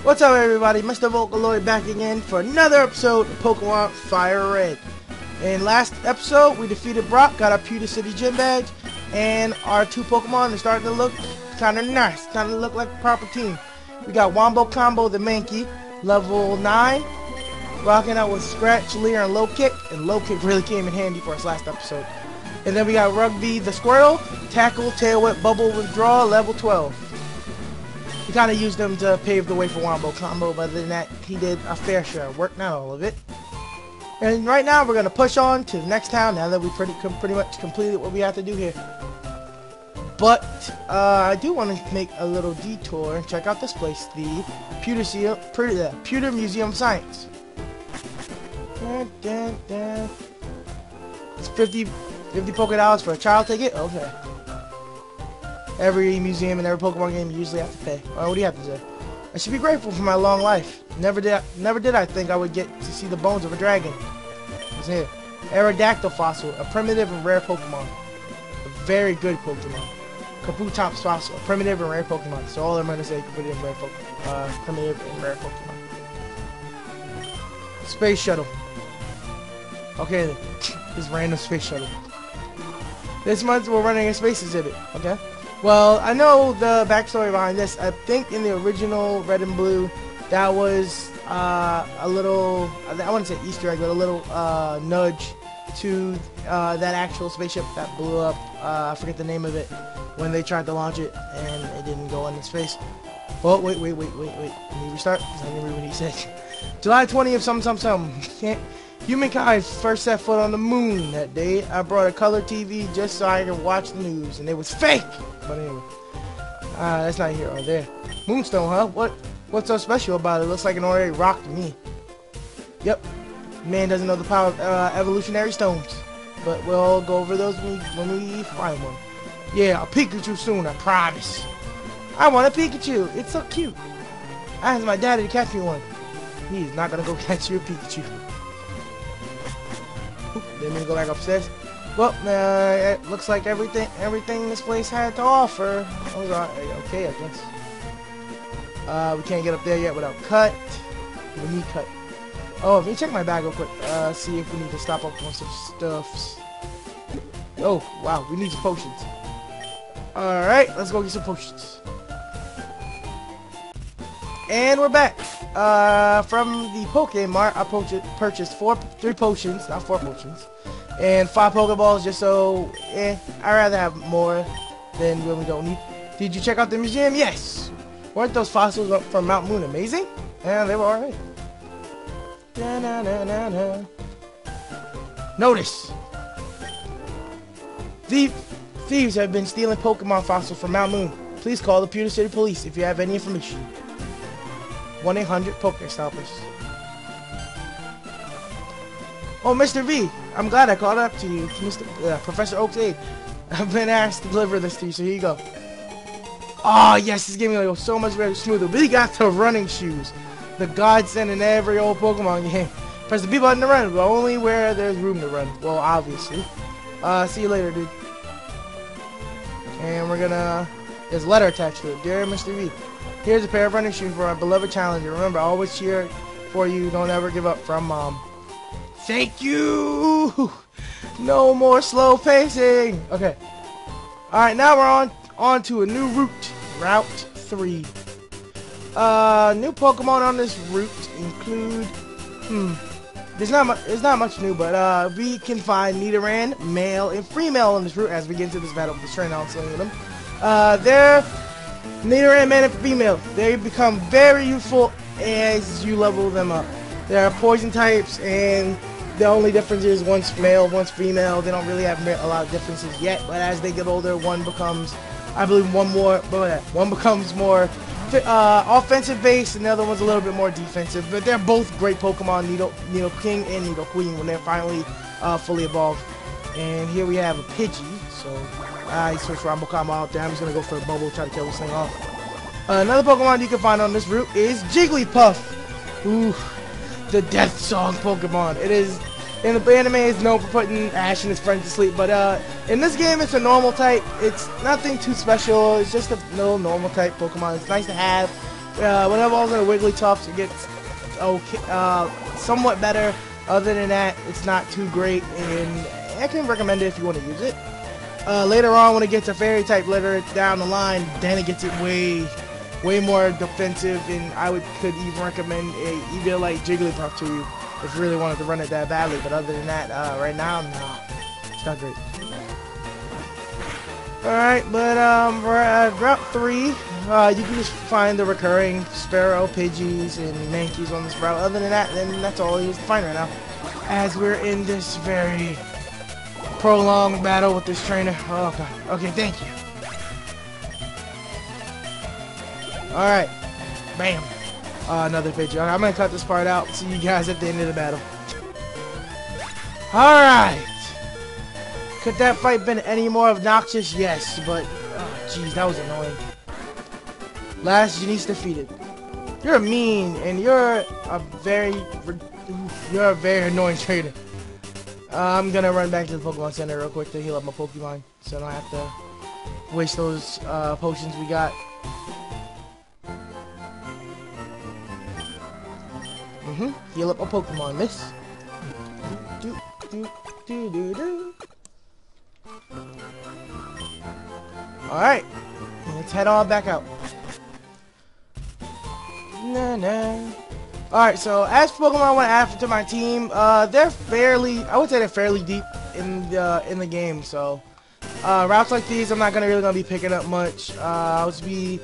What's up, everybody? Mr.Vocaloid back again for another episode of Pokemon Fire Red. In last episode, we defeated Brock, got our Pewter City Gym badge, and our two Pokemon are starting to look kind of nice, kind of look like a proper team. We got Wombo Combo the Mankey, level 9, rocking out with Scratch, Leer, and Low Kick, and Low Kick really came in handy for us last episode. And then we got Rugby the Squirrel, Tackle, Tail Whip, Bubble Withdraw, level 12. We kind of used them to pave the way for Wombo Combo, but other than that, he did a fair share of work, not all of it. And right now, we're going to push on to the next town, now that we pretty much completed what we have to do here. But, I do want to make a little detour and check out this place, the Pewter Museum of Science. It's $50 polka dollars for a child ticket? Okay. Every museum and every Pokemon game you usually have to pay. What do you have to say? I should be grateful for my long life. Never did I think I would get to see the bones of a dragon. It's here. Aerodactyl fossil, a primitive and rare Pokemon. A very good Pokemon. Kabutops fossil, a primitive and rare Pokemon. So all I'm going to say, primitive and rare Pokemon. Space shuttle. Okay, then. This random space shuttle. This month we're running a space exhibit. Okay. Well, I know the backstory behind this. I think in the original Red and Blue, that was a little, I wouldn't say Easter egg, but a little nudge to that actual spaceship that blew up. I forget the name of it, when they tried to launch it and it didn't go into space. Oh, wait. Let me restart, because I didn't read what he said. July 20th, something. Humankind first set foot on the moon that day. I brought a color TV just so I could watch the news, and it was fake. But anyway, that's not here or there. Moonstone, huh? What's so special about it? Looks like an ordinary rock to me. Yep. Man doesn't know the power of evolutionary stones, but we'll go over those when we find one. Yeah, I'll Pikachu soon, I promise. I want a Pikachu. It's so cute. I asked my daddy to catch me one. He's not gonna go catch your Pikachu. Then we go back upstairs. Well, it looks like everything this place had to offer. Okay, I guess. We can't get up there yet without Cut. We need Cut. Oh, let me check my bag real quick. See if we need to stop up on some stuffs. Oh, wow, we need some potions. Alright, let's go get some potions. And we're back. From the Poké Mart, I purchased 3 potions, not 4 potions, and 5 Pokeballs, just so, I'd rather have more than when we don't need. Did you check out the museum? Yes! Weren't those fossils up from Mount Moon amazing? Yeah, they were alright. Notice! Thieves have been stealing Pokemon fossils from Mount Moon. Please call the Pewter City Police if you have any information. 1-800-PokeStoppers. Oh, Mr. V, I'm glad I caught up to you. Professor Oak's aide. I've been asked to deliver this to you, so here you go. Oh, yes, this game is so much better, smoother. We got the running shoes. The godsend in every old Pokemon game. Press the B button to run, but only where there's room to run. Well, obviously. See you later, dude. And we're gonna... There's a letter attached to it. Dear Mr. V, here's a pair of running shoes for my beloved challenger. Remember, I always cheer for you. Don't ever give up. From Mom. Thank you! No more slow pacing! Okay. Alright, now we're on to a new route. Route 3. New Pokemon on this route include... There's not much new, but we can find Nidoran, male and female on this route as we get into this battle with the trainer. I'll tell you them. They're Nidoran, male and female. They become very useful as you level them up. There are poison types, and the only difference is one's male, one's female. They don't really have a lot of differences yet, but as they get older, one becomes, I believe, one becomes more offensive based, and the other one's a little bit more defensive. But they're both great Pokemon, Nidoking and Nidoqueen, when they're finally fully evolved. And here we have a Pidgey, so I switched Wombo Combo out there. I'm just gonna go for a Bubble, try to kill this thing off. Another Pokemon you can find on this route is Jigglypuff. Ooh, the Death Song Pokemon. It is in the anime is known for putting Ash and his friends to sleep, but in this game it's a normal type. It's nothing too special. It's just a little normal type Pokemon. It's nice to have. When it evolves into Wigglytuff, it gets okay, somewhat better. Other than that, it's not too great, and I can recommend it if you want to use it. Later on, when it gets a fairy type later down the line, then it gets it way more defensive, and could even recommend either like Jigglypuff to you if you really wanted to run it that badly. But other than that, right now, no, it's not great. Alright, but we're at Route 3. You can just find the recurring Sparrow, Pidgeys, and Mankeys on this route. Other than that, then that's all you can find right now. As we're in this very prolonged battle with this trainer. Oh god. Okay, thank you. Alright. Bam. Another Pidgey. Okay, I'm gonna cut this part out. See you guys at the end of the battle. Alright. Could that fight been any more obnoxious? Yes, but jeez, that was annoying. Last Janice defeated. You're mean, and you're a very annoying trainer. I'm gonna run back to the Pokemon Center real quick to heal up my Pokemon, so I don't have to waste those potions we got. Heal up my Pokemon, miss. Alright, let's head on back out. Alright, so as Pokemon I want to add to my team, they're I would say they're fairly deep in the game, so routes like these I'm not really gonna be picking up much. I'll just be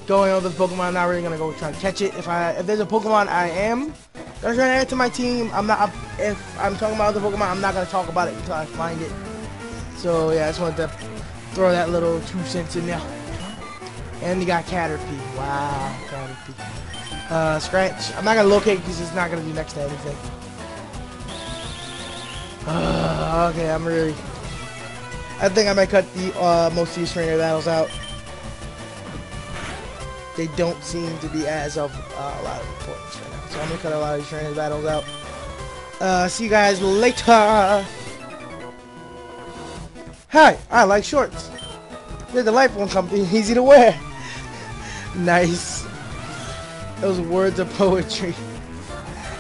going over this Pokemon. I'm not really gonna go try to catch it. If there's a Pokemon I am gonna try to add to my team, if I'm talking about the Pokemon, I'm not gonna talk about it until I find it. So yeah, I just wanted to throw that little 2 cents in there. And you got Caterpie. Wow, Caterpie. Scratch. I'm not gonna locate because it's not gonna be next to anything. Okay, I think I might cut most of these trainer battles out. They don't seem to be as of a lot of importance right now. So I'm gonna cut a lot of these trainer battles out. See you guys later. Hi, I like shorts. They're delightful and comfy, easy to wear. Nice. Those words of poetry.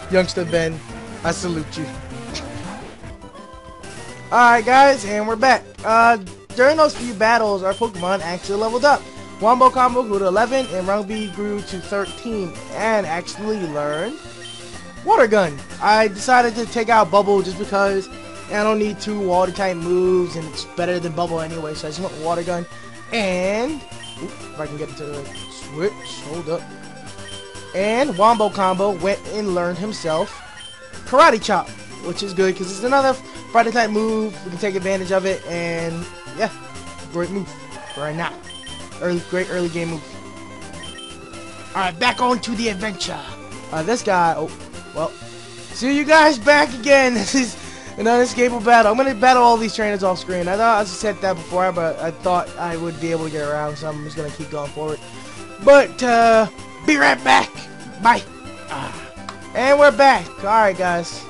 Youngster Ben, I salute you. Alright guys, and we're back. During those few battles, our Pokemon actually leveled up. Wombo Combo grew to 11, and Rugby grew to 13, and actually learned Water Gun. I decided to take out Bubble just because I don't need 2 water type moves, and it's better than Bubble anyway, so I just went Water Gun. And if I can get it to the switch, hold up. And Wombo Combo went and learned himself Karate Chop, which is good because it's another fighting type move. We can take advantage of it, and yeah, great move right now. Great early game move. Alright, back on to the adventure. This guy, well, see you guys back again. This is an unescapable battle. I'm going to battle all these trainers off screen. I thought I said that before, but I thought I would be able to get around, so I'm just going to keep going forward. But, be right back. Bye. And we're back. Alright, guys.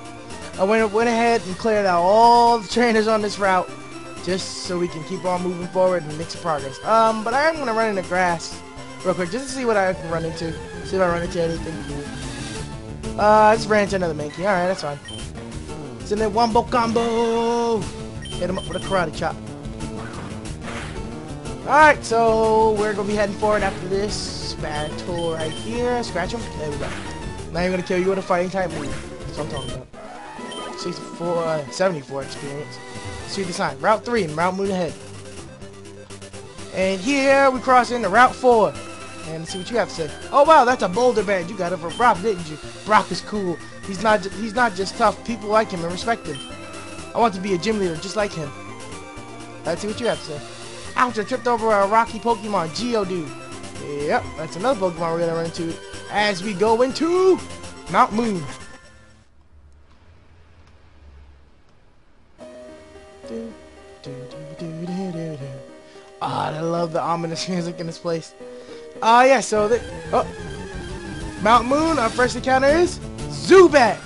I went ahead and cleared out all the trainers on this route, just so we can keep on moving forward and make some progress. But I am going to run in the grass real quick, just to see what I can run into. See if I run into anything cool. I just ran into another Mankey. Alright, that's fine. It's in there, Wombo Combo! Hit him up with a Karate Chop. Alright, so we're going to be heading forward after this battle right here. Scratch him. There we go. Now I'm going to kill you with a fighting type move. That's what I'm talking about. 74 experience. See the sign. Route 3 and Route Moon ahead. And here we cross into Route 4. And let's see what you have to say. Oh wow, that's a boulder badge. You got it for Brock, didn't you? Brock is cool. He's not just tough. People like him and respect him. I want to be a gym leader just like him. Let's see what you have to say. Ouch, I tripped over a rocky Pokemon, Geodude. Yep, that's another Pokemon we're going to run into as we go into Mount Moon. I love the ominous music in this place. Yeah, so Mount Moon, our first encounter is Zubat.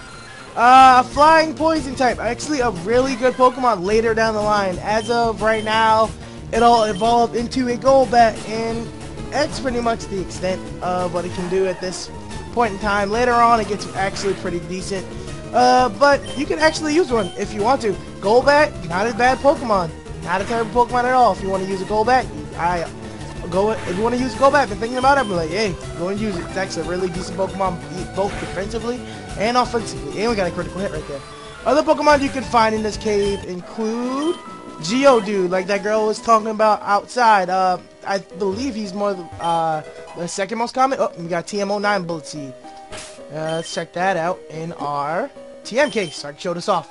Flying Poison type. Actually, a really good Pokemon later down the line. As of right now, it'll evolve into a Golbat, and that's pretty much the extent of what it can do at this point in time. Later on, it gets actually pretty decent. But you can actually use one if you want to. Golbat, not a bad Pokemon. Not a terrible Pokemon at all. If you want to use a Golbat, if you want to use a Golbat, I've been thinking about it, I'm like, hey, go and use it. It's actually a really decent Pokemon, both defensively and offensively. And we got a critical hit right there. Other Pokemon you can find in this cave include Geodude, like that girl was talking about outside. I believe he's more the second most common. Oh, we got TM09 Bullet Seed. Let's check that out in our TM case. So I can show this off.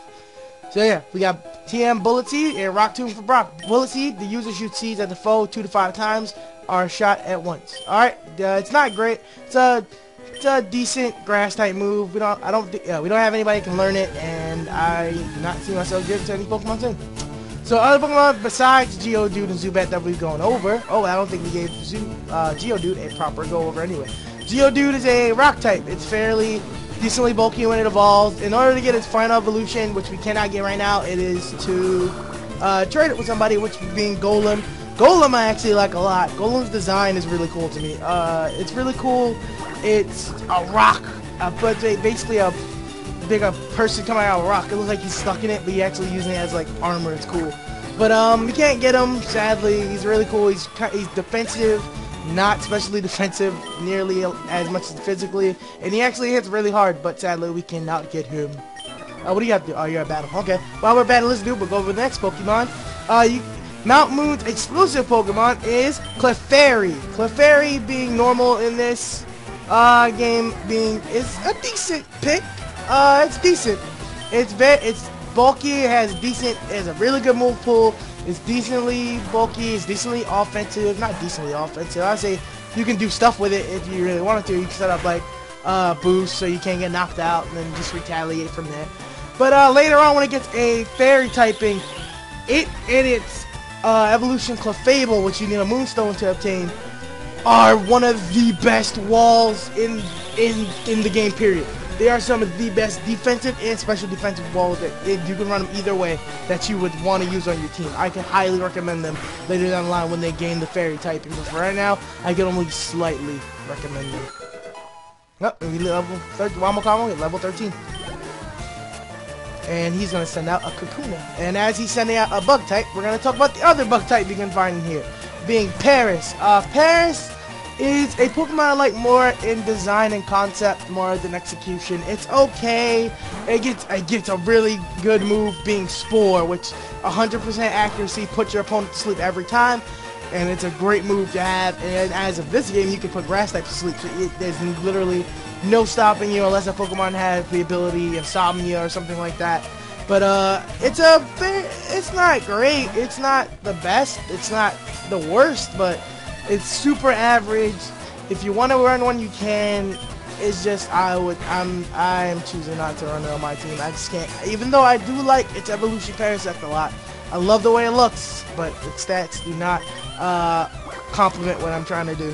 So yeah, we got TM Bullet Seed and Rock Tomb for Brock. Bullet Seed, the user shoots seeds at the foe 2 to 5 times, are shot at once. Alright, it's not great. It's a decent grass type move. We don't have anybody who can learn it, and I do not see myself giving to any Pokemon soon. So other Pokemon besides Geodude and Zubat that we've gone over. Oh, I don't think we gave Geodude a proper go over anyway. Geodude is a rock type. It's fairly decently bulky when it evolves. In order to get its final evolution, which we cannot get right now, it is to trade it with somebody, which being Golem. Golem I actually like a lot. Golem's design is really cool to me. It's really cool. It's a rock, but basically a person coming out of a rock. It looks like he's stuck in it, but he's actually using it as like armor. It's cool. But you can't get him, sadly. He's really cool. He's defensive. Not especially defensive nearly as much as physically, and he actually hits really hard, but sadly we cannot get him. What do you have to do? Oh, you're at battle. Okay. While we're battling, let's go over the next Pokemon. Mount Moon's exclusive Pokemon is Clefairy. Clefairy being normal in this game is a decent pick. It's decent. It's bulky. It has a really good move pool. It's decently bulky, it's decently offensive, not decently offensive, I'd say you can do stuff with it if you really wanted to. You can set up like boost so you can't get knocked out and then just retaliate from there. But later on when it gets a fairy typing, it and its evolution Clefable, which you need a Moonstone to obtain, are one of the best walls in the game, period. They are some of the best defensive and special defensive walls that you can run them either way that you would want to use on your team. I can highly recommend them later down the line when they gain the fairy typing. But for right now, I can only slightly recommend them. Yep, we level 13. Wamokamo, level 13. And he's going to send out a Kakuna. And as he's sending out a bug type, we're going to talk about the other bug type you can find in here, being Paris. Paris is a Pokemon I like more in design and concept more than execution. It's okay. It gets a really good move being Spore, which 100% accuracy puts your opponent to sleep every time, and it's a great move to have. And as of this game, you can put Grass type to sleep, so there's literally no stopping you unless a Pokemon has the ability Insomnia or something like that. But it's not great. It's not the best. It's not the worst, but it's super average. If you want to run one, you can. It's just I'm choosing not to run it on my team. I just can't. Even though I do like its evolution Parasect a lot, I love the way it looks, but its stats do not complement what I'm trying to do.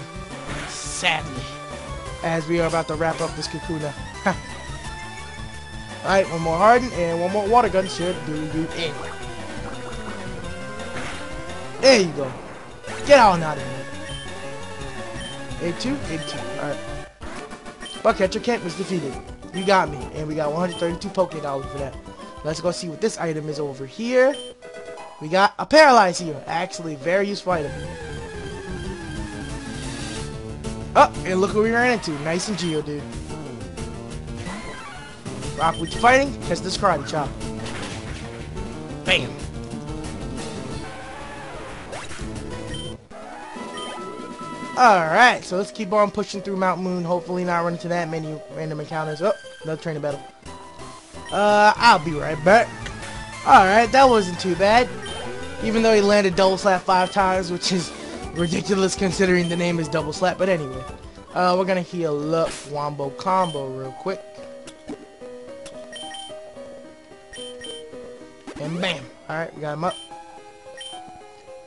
Sadly, as we are about to wrap up this Kakuna. Alright, one more Harden and one more Water Gun should do it. There you go. Get on out of here. 82, 82. Alright. Bugcatcher Kent was defeated. You got me. And we got 132 Pokédollars for that. Let's go see what this item is over here. We got a Paralyze here. Actually, very useful item. Oh, and look what we ran into. Nice and Geodude. Rock with fighting. Catch this Karate Chop. Bam. Alright, so let's keep on pushing through Mount Moon. Hopefully not run into that many random encounters. Oh, another training battle. I'll be right back. Alright, that wasn't too bad. Even though he landed Double Slap 5 times, which is ridiculous considering the name is Double Slap. But anyway, we're gonna heal up Wombo Combo real quick. And bam. Alright, we got him up.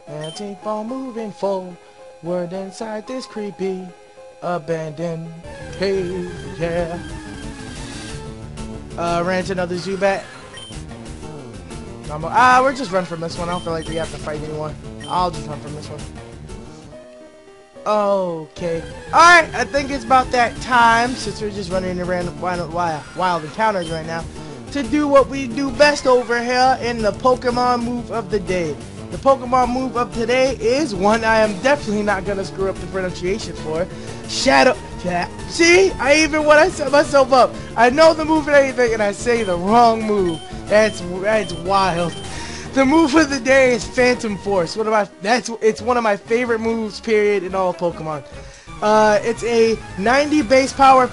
And keep on moving forward inside this creepy abandoned cave, yeah. Ran into another Zubat. We're just run from this one. I don't feel like we have to fight anyone. I'll just run from this one. Okay. Alright, I think it's about that time, since we're just running around wild encounters right now, to do what we do best over here in the Pokemon move of the day. The Pokemon move of today is one I am definitely not going to screw up the pronunciation for. Shadow. See? I even when I set myself up, I know the move and everything, and I say the wrong move. That's wild. The move of the day is Phantom Force. It's one of my favorite moves, period, in all of Pokemon. It's a 90 base power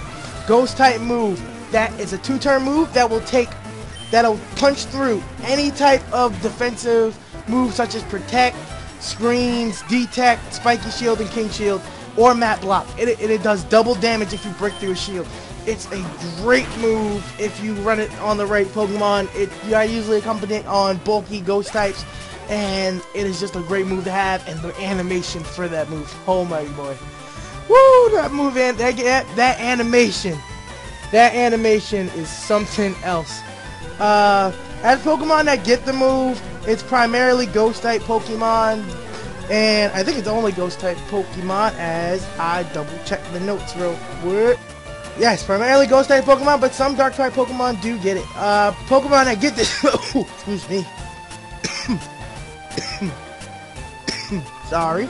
ghost type move that is a 2-turn move that'll punch through any type of defensive move such as Protect, Screens, Detect, Spiky Shield, and King Shield, or Mat Block. It does double damage if you break through a shield. It's a great move if you run it on the right Pokemon. I usually accompany it on bulky ghost types, and it is just a great move to have, and the animation for that move. Oh my boy. Woo, that move, that animation is something else. As Pokemon that get the move, it's primarily ghost type Pokemon, and I think it's only ghost type Pokemon as I double check the notes real quick. Yes, primarily ghost type Pokemon, but some dark type Pokemon do get it. Pokemon that get this excuse me. Sorry.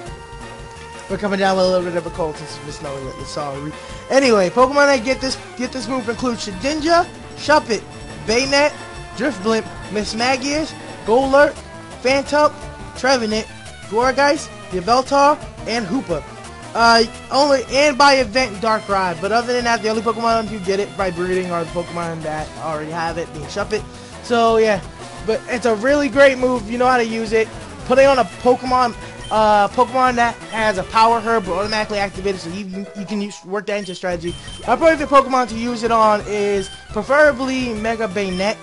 We're coming down with a little bit of a cold since we're snowing lately. Sorry. Anyway, Pokemon that get this move include Shedinja, Shuppet, Baynet, Drifblimp, Mismagius, Galore, Phantump, Trevenant, Gourgeist, Yveltal, and Hoopa. Only by event Darkrai, but other than that, the only Pokemon who get it by breeding are the Pokemon that already have it, being Shuppet. So yeah, but it's a really great move. You know how to use it. Putting on a Pokemon that has a Power Herb will automatically activate it, so you can work that into strategy. My favorite Pokemon to use it on is preferably Mega Baynet.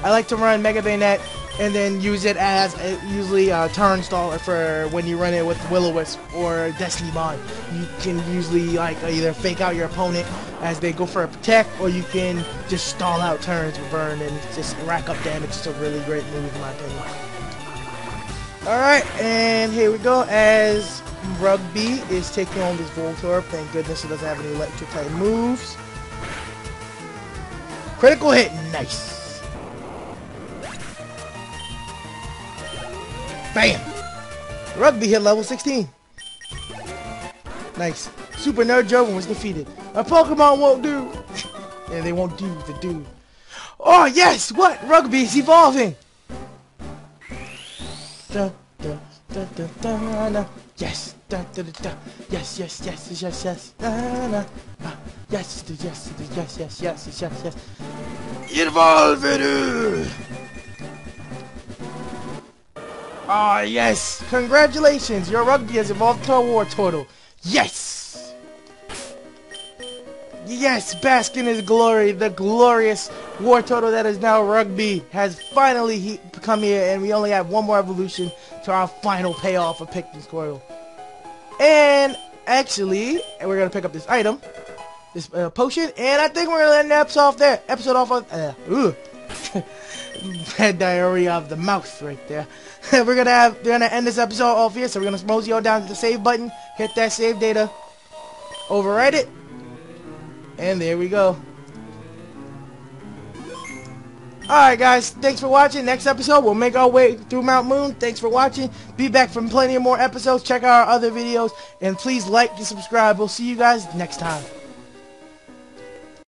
I like to run Mega Baynet and then use it as usually a turn staller for when you run it with Will-O-Wisp or Destiny Bond. You can usually either fake out your opponent as they go for a Protect, or you can just stall out turns with Burn and just rack up damage. It's a really great move in my opinion. Alright, and here we go as Rugby is taking on this Voltorb. Thank goodness it doesn't have any electric type moves. Critical hit, nice. Bam! Rugby hit level 16. Nice. Super Nerd Joven was defeated. A Pokemon won't do. Yeah, they won't do the dude. Oh yes! What? Rugby is evolving! Da, da, da, da, da, da. Yes! Da, da, da, da. Yes, yes, yes, yes, yes. Da, da. Yes, yes, yes, yes, yes, yes, yes, yes. Evolve! Ah, yes! Congratulations! Your Rugby has evolved to a War Turtle. Yes! Yes! Bask in his glory. The glorious War Turtle that is now Rugby has finally come here, and we only have one more evolution to our final payoff of Picton Squirtle. And actually, we're gonna pick up this item, this potion, and I think we're gonna end the episode off there. Bad diarrhea of the mouth right there. We're gonna end this episode off here, so we're gonna mosey on down to the save button, hit that save data, overwrite it, and there we go. Alright guys, thanks for watching. Next episode, we'll make our way through Mount Moon. Thanks for watching. Be back for plenty of more episodes. Check out our other videos, and please like and subscribe. We'll see you guys next time.